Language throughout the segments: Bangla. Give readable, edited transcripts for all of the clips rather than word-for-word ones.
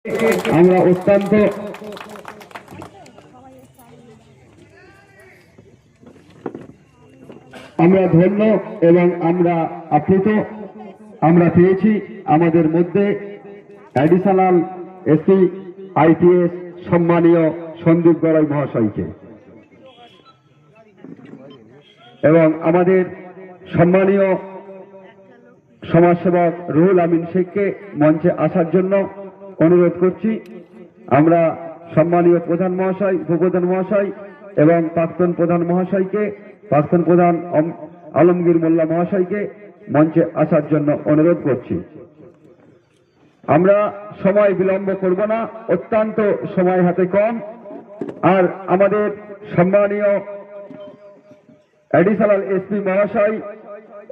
আমরা অত্যন্ত ধন্য এবং আমরা আপ্লুত। আমরা পেয়েছি আমাদের মধ্যে অ্যাডিশনাল এসপি আইপিএস সম্মানীয় সন্দীপ গড়াই মহাশয়কে এবং আমাদের সম্মানীয় সমাজসেবক রুহুল আমিন শেখকে মঞ্চে আসার জন্য অনুরোধ করছি। আমরা সম্মানীয় প্রধান মহাশয়, উপপ্রধান মহাশয় এবং প্রাক্তন প্রধান মহাশয়কে, প্রাক্তন প্রধান আলমগীর মোল্লা মহাশয়কে মঞ্চে আসার জন্য অনুরোধ করছি। আমরা সময় বিলম্ব করব না, অত্যন্ত সময় হাতে কম। আর আমাদের সম্মানীয় অ্যাডিশনাল এসপি মহাশয়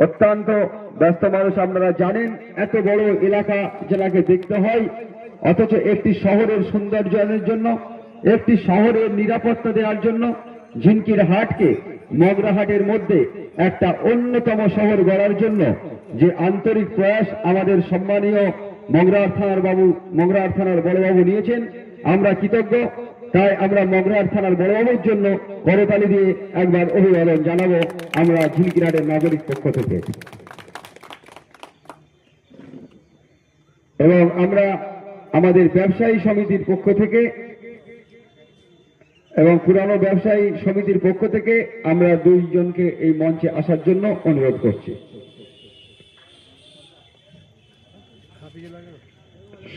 অত্যন্ত ব্যস্ত মানুষ, আপনারা জানেন। এত বড় এলাকা জেলাকে দেখতে হয়, অথচ একটি শহরের সৌন্দর্যায়নের জন্য, একটি শহরের নিরাপত্তা দেওয়ার জন্য ঝিনকির হাটকে মগরাহাটের মধ্যে একটা অন্যতম শহর গড়ার জন্য যে আন্তরিক প্রয়াস আমাদের সম্মানীয় মগরাহাট থানার বড়বাবু নিয়েছেন, আমরা কৃতজ্ঞ। তাই আমরা মগরাহাট থানার বড়বাবুর জন্য করতালি দিয়ে একবার অভিবাদন জানাবো আমরা ঝিনকিরহাটের নাগরিক পক্ষ থেকে। এবং আমরা আমাদের ব্যবসায়ী সমিতির পক্ষ থেকে এবং পুরানো ব্যবসায়ী সমিতির পক্ষ থেকে আমরা দুইজনকে এই মঞ্চে আসার জন্য অনুরোধ করছি।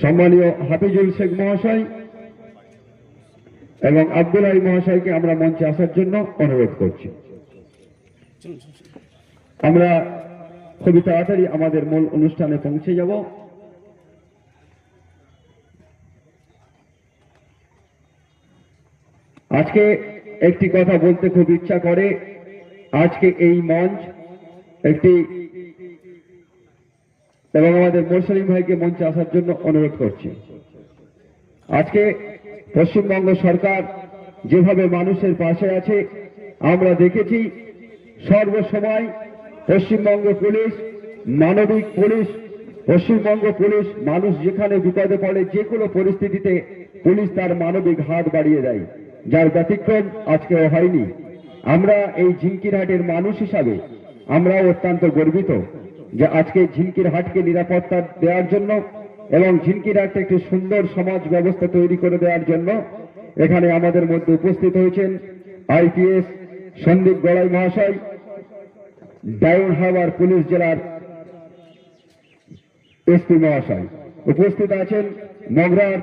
সম্মানীয় হাফিজুল শেখ মহাশয় এবং আব্দুল আলী মহাশয়কে আমরা মঞ্চে আসার জন্য অনুরোধ করছি। আমরা খুবই তাড়াতাড়ি আমাদের মূল অনুষ্ঠানে পৌঁছে যাব। আজকে একটি কথা বলতে খুব ইচ্ছা করে। আজকে এই মঞ্চ একটি এবং আমাদের মোরসালিম ভাইকে মঞ্চে আসার জন্য অনুরোধ করছি। আজকে পশ্চিমবঙ্গ সরকার যেভাবে মানুষের পাশে আছে আমরা দেখেছি, সর্বসময় পশ্চিমবঙ্গ পুলিশ মানবিক পুলিশ। পশ্চিমবঙ্গ পুলিশ মানুষ যেখানে বিপদে পড়ে, যে কোনো পরিস্থিতিতে পুলিশ তার মানবিক হাত বাড়িয়ে দেয়, যার ব্যতিক্রম আজকেও হয়নি। আমরা এই ঝিনকিরহাটের মানুষ হিসাবে আমরাও অত্যন্ত গর্বিত যে আজকে ঝিনকিরহাটকে নিরাপত্তা দেওয়ার জন্য এবং ঝিনকিরহাটে একটি সুন্দর সমাজ ব্যবস্থা তৈরি করে দেওয়ার জন্য এখানে আমাদের মধ্যে উপস্থিত হয়েছেন আইপিএস সন্দীপ গড়াই মহাশয়, ডায়মন্ড হারবার পুলিশ জেলার এসপি মহাশয়, উপস্থিত আছেন মগরাহাট